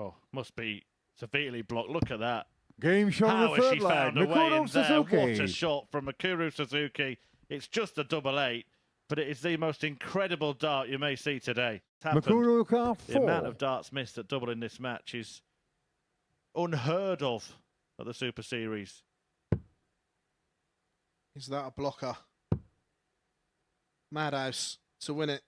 Oh, must be severely blocked. Look at that. Game shot on How the has third she leg. found a way in there? Suzuki. What a shot from Mikuru Suzuki. It's just a double eight, but it is the most incredible dart you may see today. It's happened. Mikuru car The amount 4. of darts missed at double in this match is unheard of at the Super Series. Is that a blocker? Madhouse to win it.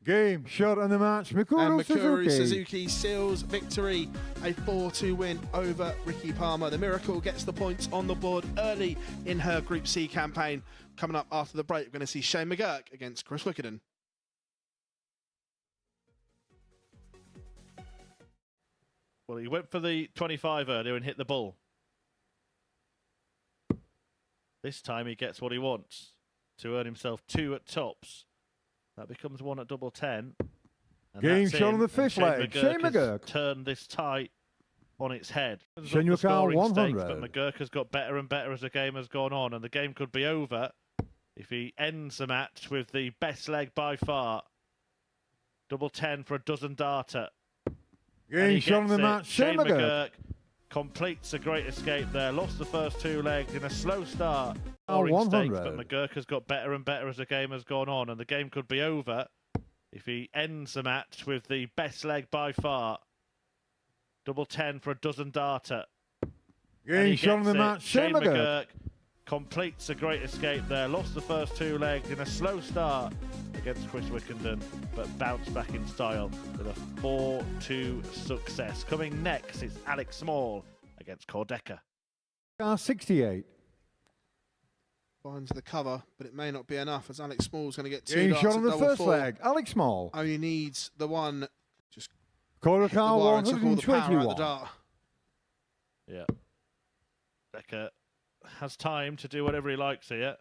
Game shot on the match. And Mikuru Mikuru Suzuki. Suzuki seals victory. A 4-2 win over Ricky Palmer. The Miracle gets the points on the board early in her Group C campaign. Coming up after the break, we're going to see Shane McGurk against Chris Wickenden. Well, he went for the 25 earlier and hit the bull. This time he gets what he wants to earn himself 2 at tops. That becomes 1 at double 10. And Game that's shot on in, the and fifth leg. Shane has McGurk. turned this tie on its head. Shane The McGurk scoring stakes, 100. but McGurk has got better and better as the game has gone on, and the game could be over if he ends the match with the best leg by far. Double 10 for a dozen darter. Game shot on the match. Shane McGurk. McGurk completes a great escape there. Lost the first 2 legs in a slow start. Scoring 100. stakes, but McGurk has got better and better as the game has gone on, and the game could be over if he ends the match with the best leg by far. Double 10 for a dozen darter. Game shot on the match. Shane McGurk. McGurk completes a great escape there. Lost the first 2 legs in a slow start against Chris Wickenden, but bounced back in style with a 4-2 success. Coming next is Alex Small against Dekker. Car 68. Finds the cover, but it may not be enough as Alex Small's going to get 2 Game darts shot at on the double first 4. leg. Alex Small. Only needs the one. Just Quarter hit the car wire and took all the power out of the 121. dart. Yeah. Dekker has time to do whatever he likes here.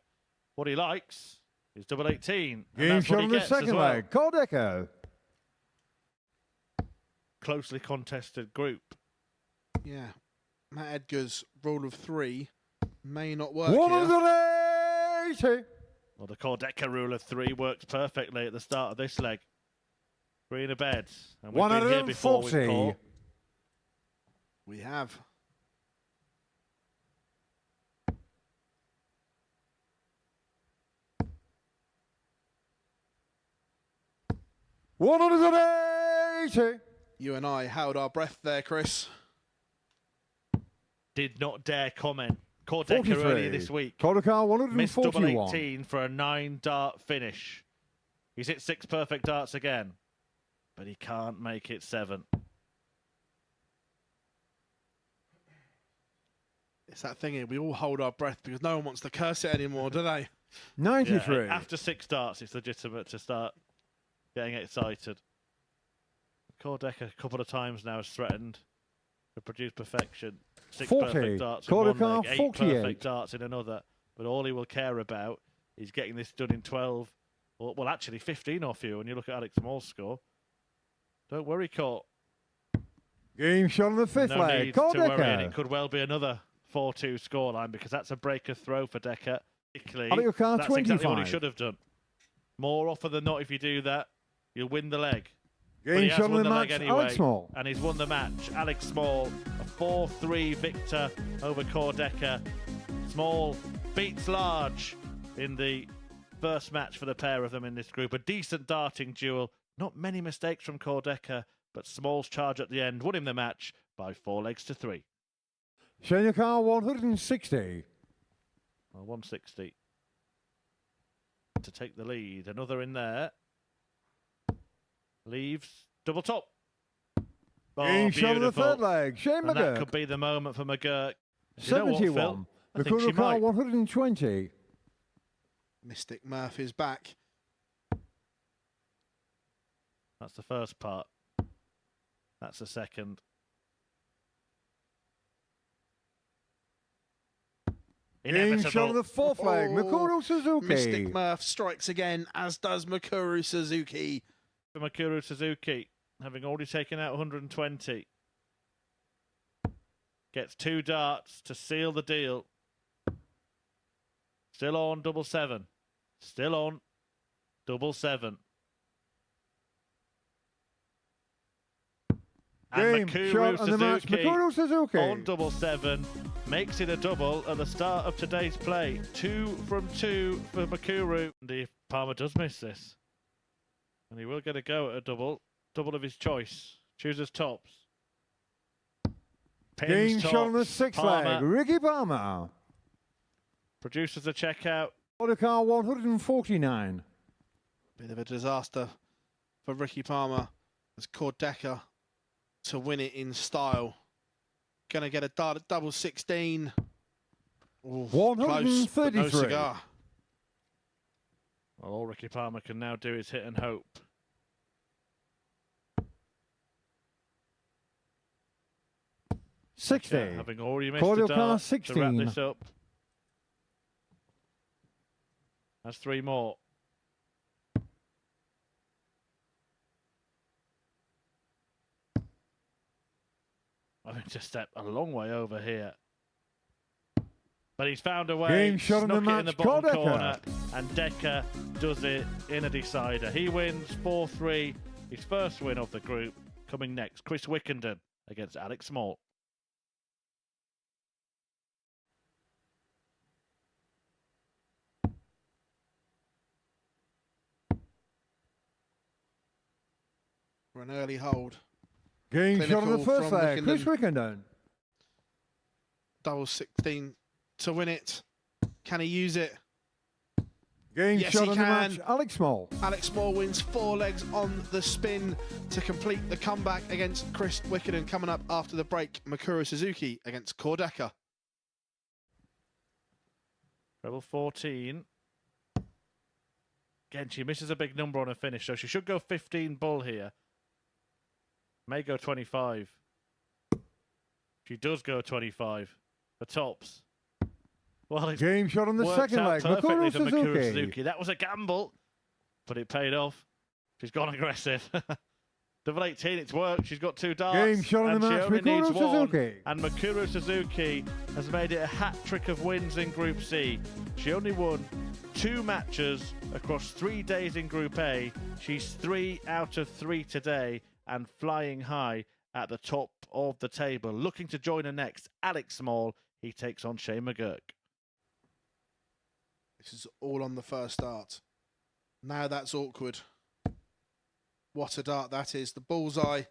What he likes is double 18. And Game that's what shot he on the gets as second well. leg. Dekker. Closely contested group. Yeah. Matt Edgar's rule of 3 may not work here. 180. Well, the Dekker rule of 3 works perfectly at the start of this leg. 3 in a bed. And we've been here before with 140. Cole. We have. $180. You and I held our breath there, Chris. Did not dare comment. Dekker earlier this week. Quarter car Missed double 141. 18 for a 9-dart finish. He's hit 6 perfect darts again, but he can't make it 7. It's that thing here. We all hold our breath because no one wants to curse it anymore, do they? 93. Yeah, after 6 darts, it's legitimate to start getting excited. Dekker a couple of times now has threatened to produce perfection. 6 40. perfect darts in Quarter one car leg, 8 48. perfect darts in another. But all he will care about is getting this done in 12. Well, actually 15 off you when you look at Alex Small's score. Don't worry, Court. Game shot on the fifth No leg. need to worry, and Dekker. it could well be another 4-2 scoreline because that's a breaker throw for Dekker. Alex car That's exactly what he 25. should have done. More often than not, if you do that, you'll win the leg. But he Game has shot on won the the leg match. anyway, Alex Small. and he's won the match. Alex Small, a 4-3 victor over Dekker. Small beats Large in the first match for the pair of them in this group. A decent darting duel. Not many mistakes from Dekker, but Small's charge at the end won him the match by 4 legs to 3. Shane car 160. Well, 160 to take the lead. Another in there. Leaves double top. Oh, Game shot on the beautiful. third leg. Shane And that McGurk. could be the moment for McGurk. You know what, 71. Phil? I think she Mikuru car might. 120. Mystic Murph is back. That's the first part. That's the second. Game shot on the fourth leg. Mikuru Suzuki. Mystic Murph strikes again, as does Mikuru Suzuki. For Mikuru Suzuki, having already taken out 120. Gets 2 darts to seal the deal. Still on double 7. Still on double 7. And Game shot on the match. Suzuki Suzuki. on double 7 makes it a double at the start of today's play. 2 from 2 for Makuru. And if Palmer does miss this, and he will get a go at a double of his choice. Chooses tops. Pins Game tops. shot on the 6th leg. Ricky Palmer. Produces a checkout. Order car 149. Bit of a disaster for Ricky Palmer as Dekker to win it in style. Gonna get a dart at double 16. Ooh, close, but 133. no cigar. Well, all Ricky Palmer can now do is hit and hope. Having already missed the dart to wrap this up. That's 3 more. I think just stepped a long way over here. But he's found a way. Game shot in the match. In the bottom corner, and Dekker does it in a decider. He wins 4-3. His first win of the group. Coming next, Chris Wickenden against Alex Small. For an early hold. Game shot on the first leg. Chris Wickenden. Wickenden. Double 16 to win it. Can he use it? Game Yes, shot he on the can. match. Alex Small. Alex Small wins 4 legs on the spin to complete the comeback against Chris Wickenden. Coming up after the break, Makuru Suzuki against Dekker. Treble 14. Again, she misses a big number on her finish, so she should go 15 bull here. May go 25. She does go 25 for tops. Well, it's game shot on the second leg. Perfectly for Makuru Suzuki. Suzuki. That was a gamble, but it paid off. She's gone aggressive. Double 18, it's worked. She's got 2 darts. Game shot on the match. She only needs Makuru Suzuki. And Makuru Suzuki has made it a hat-trick of wins in Group C. She only won 2 matches across 3 days in Group A. She's 3 out of 3 today and flying high at the top of the table. Looking to join her next, Alex Small. He takes on Shane McGurk. This is all on the first dart. Now that's awkward. What a dart that is. The bullseye.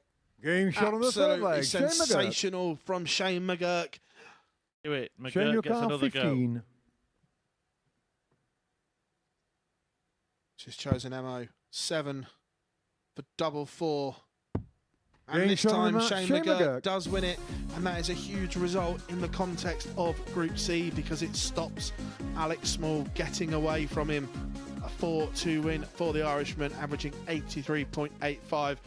Game shot on the third leg. Sensational from Shane McGurk. Do it. McGurk gets another 15. Go. She's chosen MO. 7 for double 4. And Game this time Shane McGurk McGurk does win it, and that is a huge result in the context of Group C because it stops Alex Small getting away from him. A 4-2 win for the Irishman, averaging 83.85.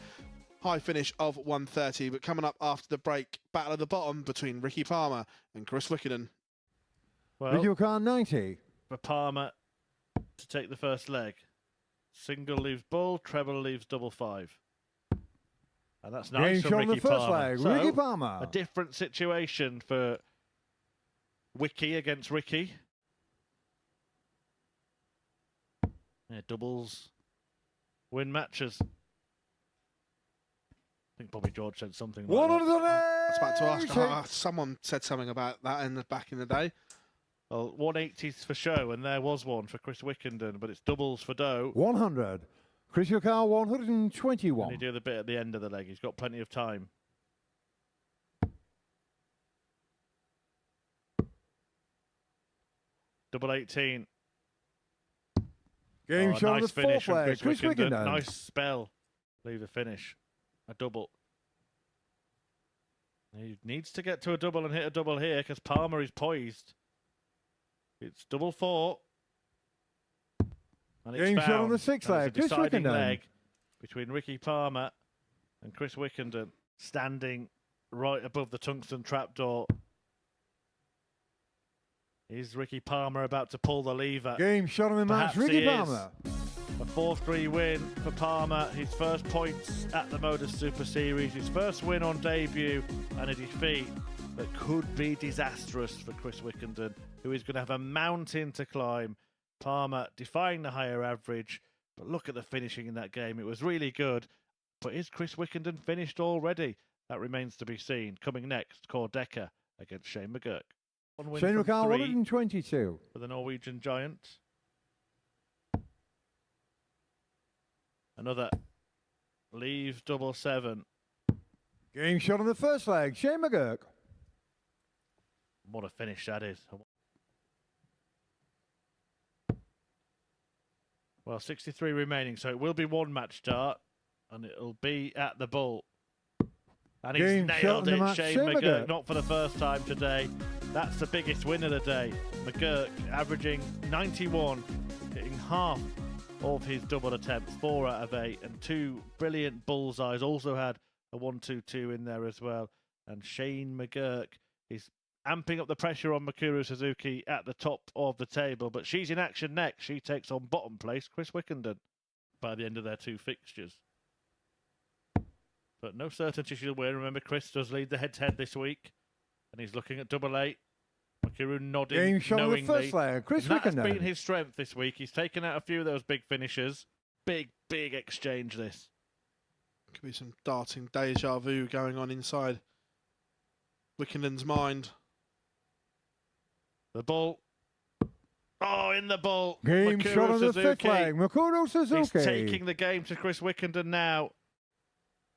High finish of 130, but coming up after the break, battle of the bottom between Ricky Palmer and Chris Wickenden. Well, Video car 90. For Palmer to take the first leg. Single leaves bull, treble leaves double 5. And that's nice from Ricky Palmer. So, Ricky Palmer. A different situation for Wiki against Ricky. Yeah, doubles win matches. I think Bobby George said something like that. I was about to ask. Someone said something about that back in the day. Well, 180s for show, and there was one for Chris Wickenden, but it's doubles for dough. 100. Chris Wickenden 121. And he do the bit at the end of the leg. He's got plenty of time. Double 18. Game shot on nice the finish fourth from leg. Chris Wickenden. Wickenden. Nice spell. Leave the finish. A double. He needs to get to a double and hit a double here because Palmer is poised. It's double 4. And Game shot on the sixth leg. It's a deciding Wickenden. leg between Ricky Palmer and Chris Wickenden, standing right above the tungsten trapdoor. Is Ricky Palmer about to pull the lever? Game shot on the match. Perhaps Ricky he is. Palmer. A 4-3 win for Palmer. His first points at the Modus Super Series. His first win on debut and a defeat that could be disastrous for Chris Wickenden, who is going to have a mountain to climb. Palmer defying the higher average. But look at the finishing in that game. It was really good. But is Chris Wickenden finished already? That remains to be seen. Coming next, Dekker against Shane McGurk. One win Shane from McGurk, 3 122. for the Norwegian giant. Another leave double 7. Game shot on the first leg, Shane McGurk. What a finish that is. Well, 63 remaining, so it will be one match start, and it'll be at the bull. And he's Game shot nailed in the it, match, Shane Shane McGurk, McGurk. not for the first time today. That's the biggest win of the day. McGurk averaging 91, hitting half of his double attempts, 4 out of 8, and 2 brilliant bullseyes. Also had a 1-2-2 in there as well. And Shane McGurk is amping up the pressure on Mikuru Suzuki at the top of the table, but she's in action next. She takes on bottom place Chris Wickenden by the end of their 2 fixtures. But no certainty she'll win. Remember, Chris does lead the head-to-head this week, and he's looking at double 8. Mikuru nodding Game shot on the knowingly. first leg, Chris And that's Wickenden. been his strength this week. He's taken out a few of those big finishers. Big exchange this. Could be some darting deja vu going on inside Wickenden's mind. The ball. Oh, in the ball. Game Mikuru shot on the fifth Suzuki. leg, Mikuru Suzuki. He's taking the game to Chris Wickenden now.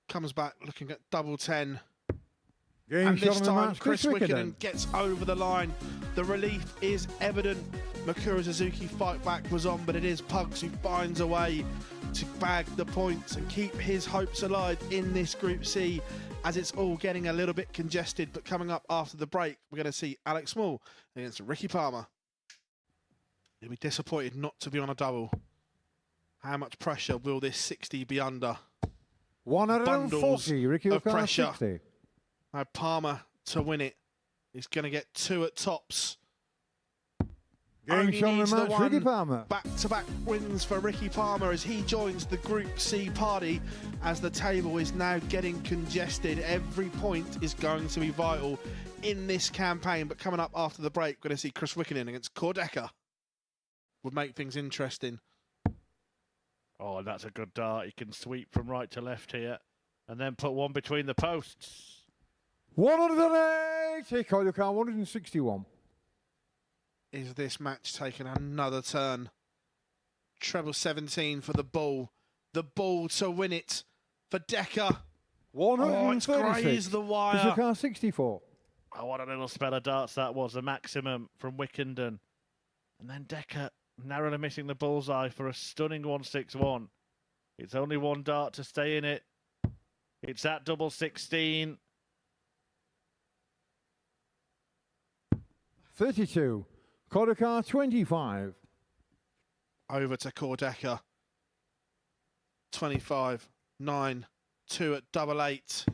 Comes back looking at double 10. Game And shot this on the time, match, Chris Chris Wickenden gets over the line. The relief is evident. Mikuru Suzuki fight back was on, but it is Pugs who finds a way to bag the points and keep his hopes alive in this Group C, as it's all getting a little bit congested. But coming up after the break, we're going to see Alex Small against Ricky Palmer. He'll be disappointed not to be on a double. How much pressure will this 60 be under? 140, Ricky of O'Connor, pressure. 60. Now Palmer to win it. He's going to get 2 at tops. Game Only shot on needs the the match, one. Ricky Palmer. Back-to-back wins for Ricky Palmer as he joins the Group C party, as the table is now getting congested. Every point is going to be vital in this campaign. But coming up after the break, we're going to see Chris Wickenden against Dekker. Would make things interesting. Oh, that's a good dart. He can sweep from right to left here and then put one between the posts. 180, Cody Khan, 161. Is this match taking another turn? Treble 17 for the bull. The bull to win it for Dekker. 136. It's grazed the wire. Ricky O'Connor, 64. Oh, what a little spell of darts that was. The maximum from Wickenden. And then Dekker narrowly missing the bullseye for a stunning 161. It's only one dart to stay in it. It's at double 16. 32. Kodakar, 25. Over to Dekker. 25, 9, 2 at double 8.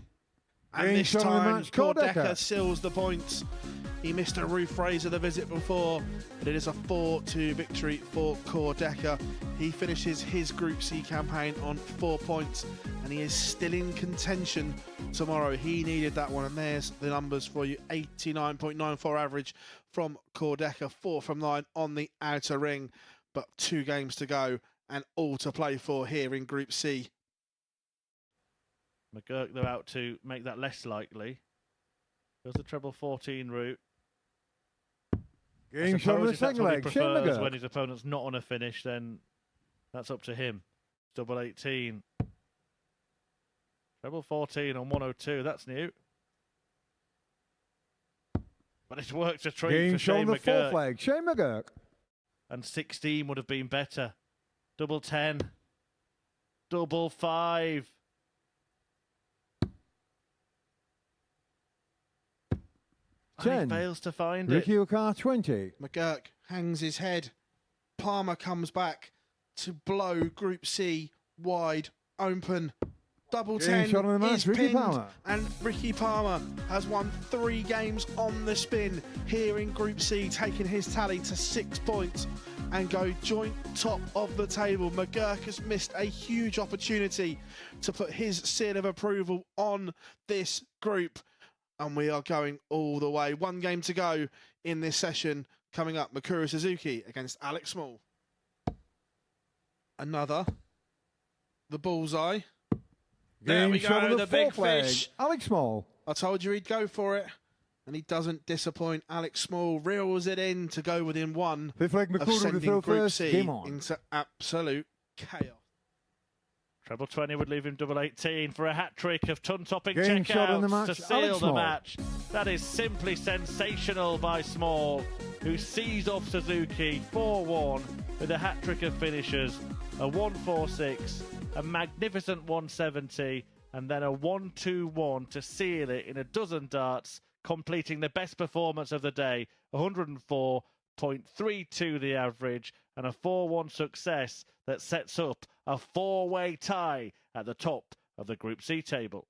And Game this shot on the time, match, Dekker Dekker. seals the points. He missed a Ruth Fraser the visit before, but it is a 4-2 victory for Dekker. He finishes his Group C campaign on 4 points, and he is still in contention tomorrow. He needed that one, and there's the numbers for you. 89.94 average from Dekker, 4 from 9 on the outer ring, but 2 games to go and all to play for here in Group C. McGurk, they're out to make that less likely. Goes the treble 14 route. Game shot on the If that's second what he leg, Shane prefers McGurk. when his opponent's not on a finish, then that's up to him. Double 18. Treble 14 on 102. That's new. But it's worked a treat Game for shot on Shane the fourth McGurk. leg, Shane McGurk. And 16 would have been better. Double 10. Double 5. And 10. he fails to find Ricky it. O'Connor, 20. McGurk hangs his head. Palmer comes back to blow Group C wide open. Double Game 10 shot on the match, is Ricky pinned, Palmer. and Ricky Palmer has won 3 games on the spin here in Group C, taking his tally to 6 points and go joint top of the table. McGurk has missed a huge opportunity to put his seal of approval on this group, and we are going all the way. 1 game to go in this session. Coming up, Mikuru Suzuki against Alex Small. Another. The bullseye. There we Game shot go, of the big fourth leg. fish. Alex Small. I told you he'd go for it, and he doesn't disappoint. Alex Small reels it in to go within one Fifth leg, of McGurk to sending throw Group first. C Game on. into absolute chaos. Treble 20 would leave him double 18 for a hat-trick of ton-topping Game shot in the checkouts match, to seal Alex the Small. match. That is simply sensational by Small, who sees off Suzuki 4-1 with a hat-trick of finishers, a 1-4-6, a magnificent 170, and then a 1-2-1 to seal it in a dozen darts, completing the best performance of the day, 104.32 the average, and a 4-1 success that sets up a four-way tie at the top of the Group C table.